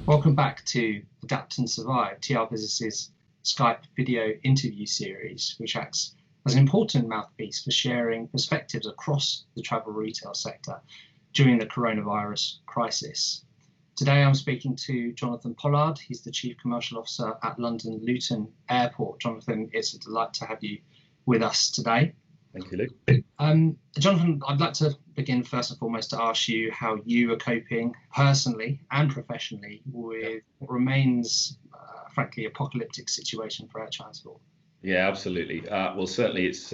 Welcome back to Adapt and Survive, TRBusiness's Skype video interview series, which acts as an important mouthpiece for sharing perspectives across the travel retail sector during the coronavirus crisis. Today I'm speaking to Jonathan Pollard. He's the Chief Commercial Officer at London Luton Airport. Jonathan, it's a delight to have you with us today. Thank you, Luke. Jonathan, I'd like to begin first and foremost to ask you how you are coping personally and professionally with what remains, frankly, apocalyptic situation for air transport. Yeah, absolutely. Well, certainly it's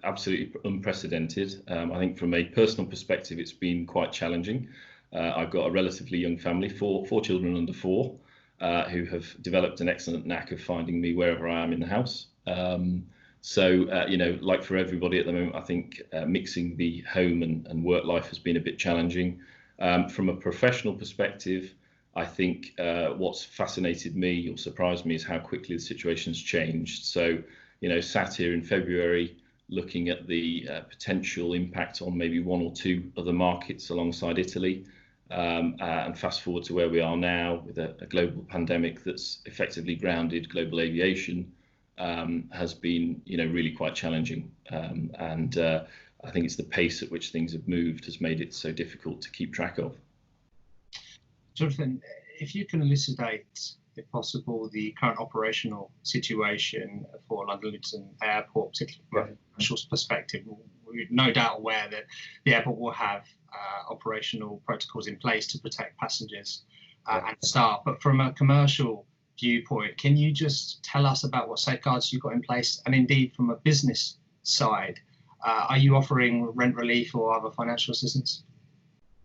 absolutely unprecedented. I think from a personal perspective, it's been quite challenging. I've got a relatively young family, four children under 4, who have developed an excellent knack of finding me wherever I am in the house. So, like for everybody at the moment, I think mixing the home and work life has been a bit challenging. From a professional perspective, I think what's fascinated me or surprised me is how quickly the situation's changed. So, sat here in February looking at the potential impact on maybe 1 or 2 other markets alongside Italy, and fast forward to where we are now with a global pandemic that's effectively grounded global aviation. Has been, really quite challenging, and I think it's the pace at which things have moved has made it so difficult to keep track of. Jonathan, if you can elucidate, if possible, the current operational situation for London Luton Airport, particularly from a commercial perspective. We're no doubt aware that the airport will have operational protocols in place to protect passengers and staff, but from a commercial viewpoint, can you just tell us about what safeguards you've got in place, and indeed from a business side, are you offering rent relief or other financial assistance?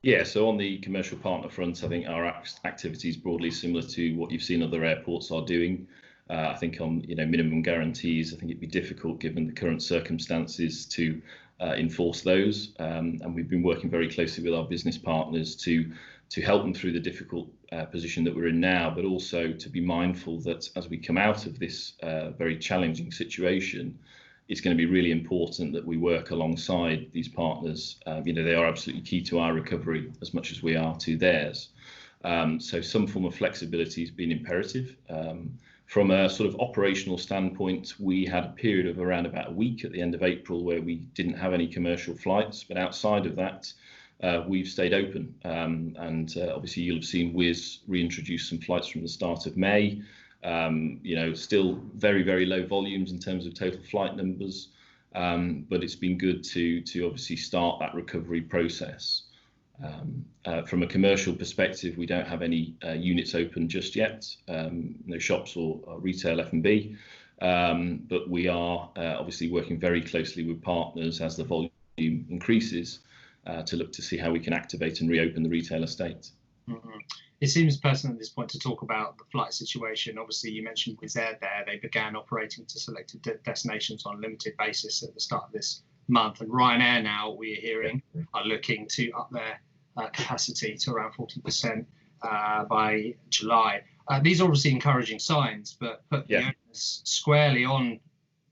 Yeah, so on the commercial partner front, I think our activity is broadly similar to what you've seen other airports are doing. I think on minimum guarantees, I think it'd be difficult given the current circumstances to enforce those, and we've been working very closely with our business partners to help them through the difficult position that we're in now, but also to be mindful that as we come out of this very challenging situation, it's going to be really important that we work alongside these partners. They are absolutely key to our recovery as much as we are to theirs. So some form of flexibility has been imperative. From a sort of operational standpoint, we had a period of around about a week at the end of April where we didn't have any commercial flights, but outside of that, we've stayed open, and obviously you'll have seen Wizz reintroduce some flights from the start of May. Still very, very low volumes in terms of total flight numbers, but it's been good to obviously start that recovery process. From a commercial perspective, we don't have any units open just yet, no shops or retail F&B, but we are obviously working very closely with partners as the volume increases to look to see how we can activate and reopen the retail estate. Mm-hmm. It seems pertinent at this point to talk about the flight situation. Obviously, you mentioned Wizz Air there. They began operating to selected destinations on a limited basis at the start of this month. And Ryanair now, we're hearing, are looking to up their capacity to around 40% by July. These are obviously encouraging signs, but put the onus squarely on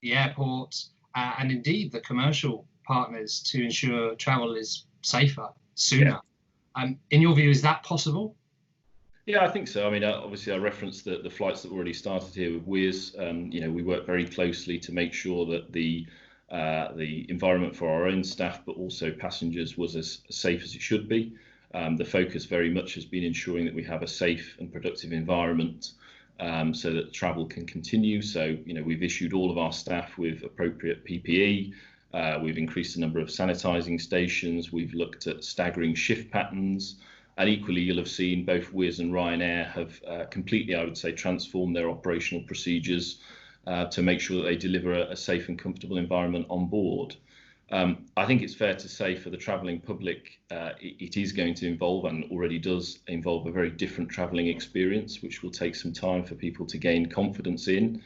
the airport and indeed the commercial partners to ensure travel is safer sooner. In your view, is that possible? Yeah, I think so. I mean, obviously, I referenced the flights that already started here with Wizz. We work very closely to make sure that the environment for our own staff, but also passengers, was as safe as it should be. The focus very much has been ensuring that we have a safe and productive environment so that travel can continue. So, we've issued all of our staff with appropriate PPE. We've increased the number of sanitising stations. We've looked at staggering shift patterns. And equally, you'll have seen both Wizz and Ryanair have completely, I would say, transformed their operational procedures to make sure that they deliver a safe and comfortable environment on board. I think it's fair to say for the travelling public, it is going to involve, and already does involve, a very different travelling experience, which will take some time for people to gain confidence in.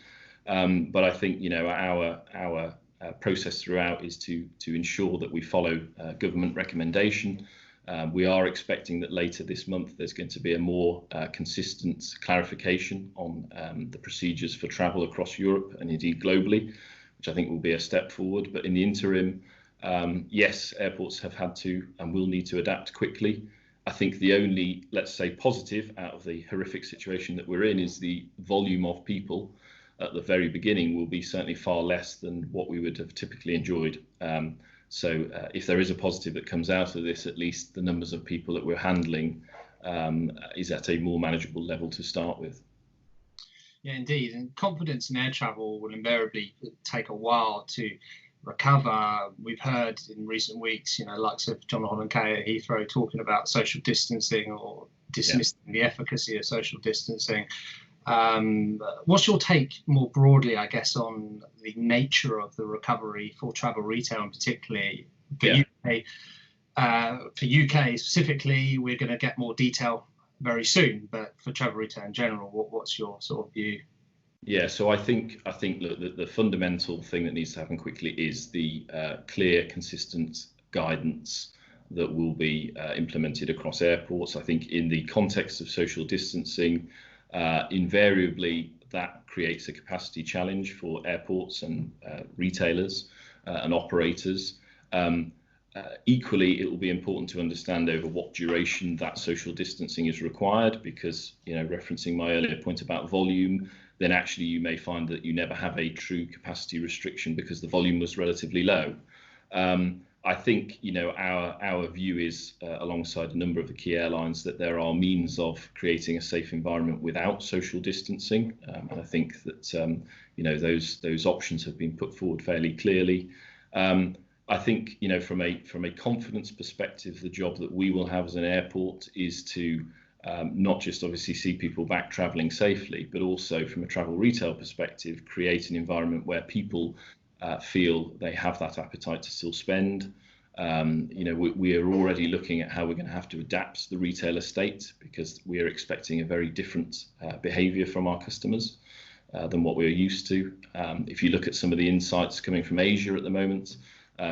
But I think, our process throughout is to ensure that we follow government recommendation. We are expecting that later this month there's going to be a more consistent clarification on the procedures for travel across Europe and indeed globally, which I think will be a step forward. But in the interim, yes, airports have had to and will need to adapt quickly. I think the only, let's say, positive out of the horrific situation that we're in is the volume of people at the very beginning will be certainly far less than what we would have typically enjoyed. So if there is a positive that comes out of this, at least the numbers of people that we're handling is at a more manageable level to start with. Yeah, indeed. And confidence in air travel will invariably take a while to recover. We've heard in recent weeks, likes of Jonathan Pollard at Heathrow talking about social distancing or dismissing the efficacy of social distancing. What's your take more broadly, I guess, on the nature of the recovery for travel retail, and particularly for UK? For UK specifically, we're going to get more detail very soon, but for travel retail in general, what's your sort of view? Yeah, so I think the fundamental thing that needs to happen quickly is the clear, consistent guidance that will be implemented across airports. I think in the context of social distancing, invariably that creates a capacity challenge for airports and retailers and operators. Equally, it will be important to understand over what duration that social distancing is required, because, referencing my earlier point about volume, then actually you may find that you never have a true capacity restriction because the volume was relatively low. I think, our view is, alongside a number of the key airlines, that there are means of creating a safe environment without social distancing. And I think that, those options have been put forward fairly clearly. I think, from a confidence perspective, the job that we will have as an airport is to not just obviously see people back travelling safely, but also from a travel retail perspective, create an environment where people feel they have that appetite to still spend. We are already looking at how we're going to have to adapt the retail estate, because we are expecting a very different behaviour from our customers than what we're used to. If you look at some of the insights coming from Asia at the moment,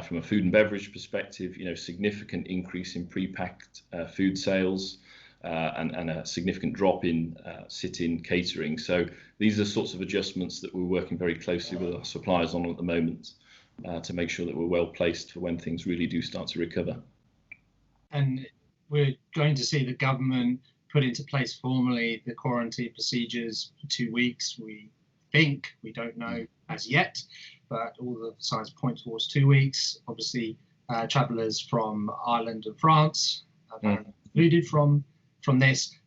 from a food and beverage perspective, significant increase in pre-packed food sales and a significant drop in sit-in catering. So these are the sorts of adjustments that we're working very closely with our suppliers on at the moment to make sure that we're well placed for when things really do start to recover. And we're going to see the government put into place formally the quarantine procedures for 2 weeks. We think, we don't know as yet, but all the signs point towards 2 weeks. Obviously, travellers from Ireland and France are included from this.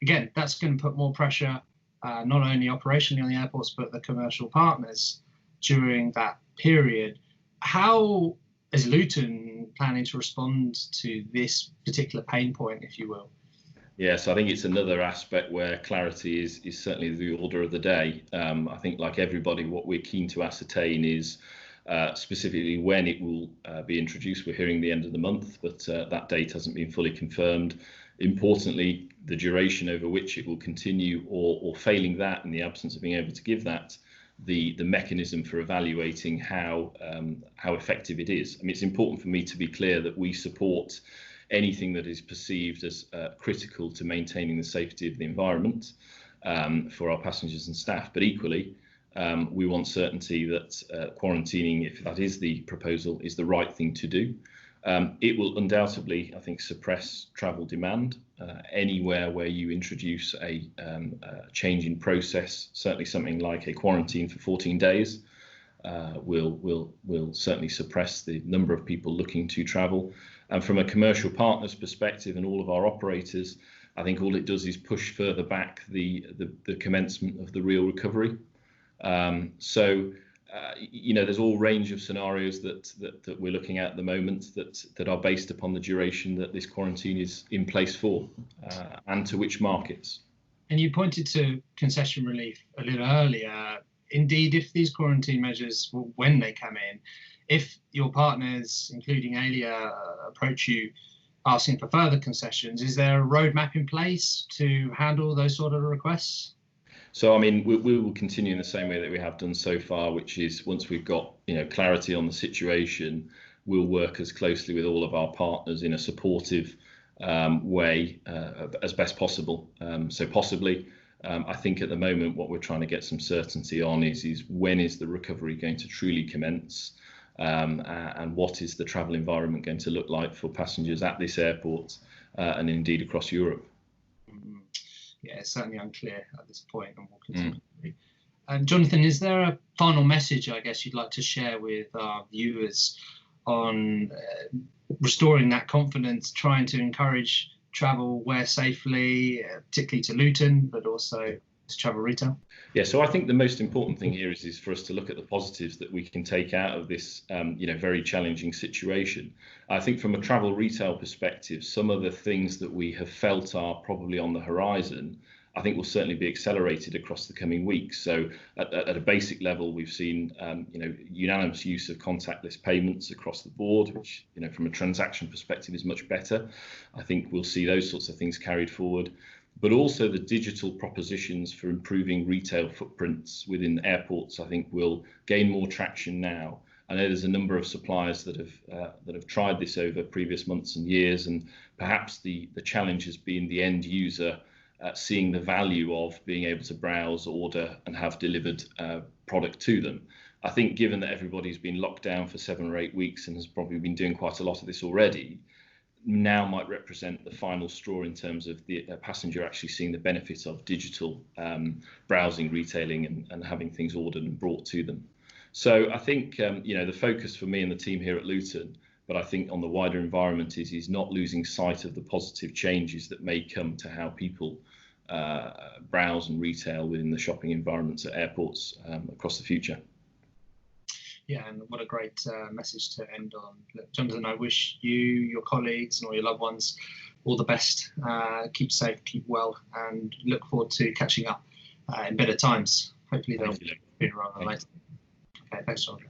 Again, that's going to put more pressure, not only operationally on the airports, but the commercial partners during that period. How is Luton planning to respond to this particular pain point, if you will? Yes, I think it's another aspect where clarity is certainly the order of the day. I think, like everybody, what we're keen to ascertain is specifically when it will be introduced. We're hearing the end of the month, but that date hasn't been fully confirmed. Importantly, the duration over which it will continue, or failing that, in the absence of being able to give that, the mechanism for evaluating how effective it is. I mean, it's important for me to be clear that we support anything that is perceived as critical to maintaining the safety of the environment for our passengers and staff. But equally, we want certainty that quarantining, if that is the proposal, is the right thing to do. It will undoubtedly, I think, suppress travel demand. Anywhere where you introduce a change in process, certainly something like a quarantine for 14 days, will certainly suppress the number of people looking to travel. And from a commercial partner's perspective, and all of our operators, I think all it does is push further back the commencement of the real recovery. There's all range of scenarios that we're looking at the moment that are based upon the duration that this quarantine is in place for, and to which markets. And you pointed to concession relief a little earlier. Indeed, if these quarantine measures, when they come in, if your partners, including Alia, approach you asking for further concessions, is there a roadmap in place to handle those sort of requests? So, I mean, we will continue in the same way that we have done so far, which is once we've got clarity on the situation, we'll work as closely with all of our partners in a supportive way as best possible. So possibly, I think at the moment what we're trying to get some certainty on is when is the recovery going to truly commence. and what is the travel environment going to look like for passengers at this airport and indeed across Europe. Yeah, it's certainly unclear at this point, and we'll continue. Jonathan, is there a final message, I guess, you'd like to share with our viewers on restoring that confidence, trying to encourage travel where safely, particularly to Luton, but also to travel retail? Yeah, so I think the most important thing here is for us to look at the positives that we can take out of this, very challenging situation. I think from a travel retail perspective, some of the things that we have felt are probably on the horizon, I think will certainly be accelerated across the coming weeks. So at a basic level, we've seen, unanimous use of contactless payments across the board, which, from a transaction perspective is much better. I think we'll see those sorts of things carried forward, but also the digital propositions for improving retail footprints within airports, I think will gain more traction now. I know there's a number of suppliers that have tried this over previous months and years, and perhaps the challenge has been the end user seeing the value of being able to browse, order, and have delivered product to them. I think given that everybody's been locked down for 7 or 8 weeks and has probably been doing quite a lot of this already, now might represent the final straw in terms of the passenger actually seeing the benefit of digital browsing, retailing, and having things ordered and brought to them. So I think the focus for me and the team here at Luton, but I think on the wider environment is not losing sight of the positive changes that may come to how people browse and retail within the shopping environments at airports across the future. Yeah, and what a great message to end on. Look, Jonathan, I wish you, your colleagues, and all your loved ones all the best. Keep safe, keep well, and look forward to catching up in better times. Hopefully they'll be around later. Okay, thanks, Jonathan.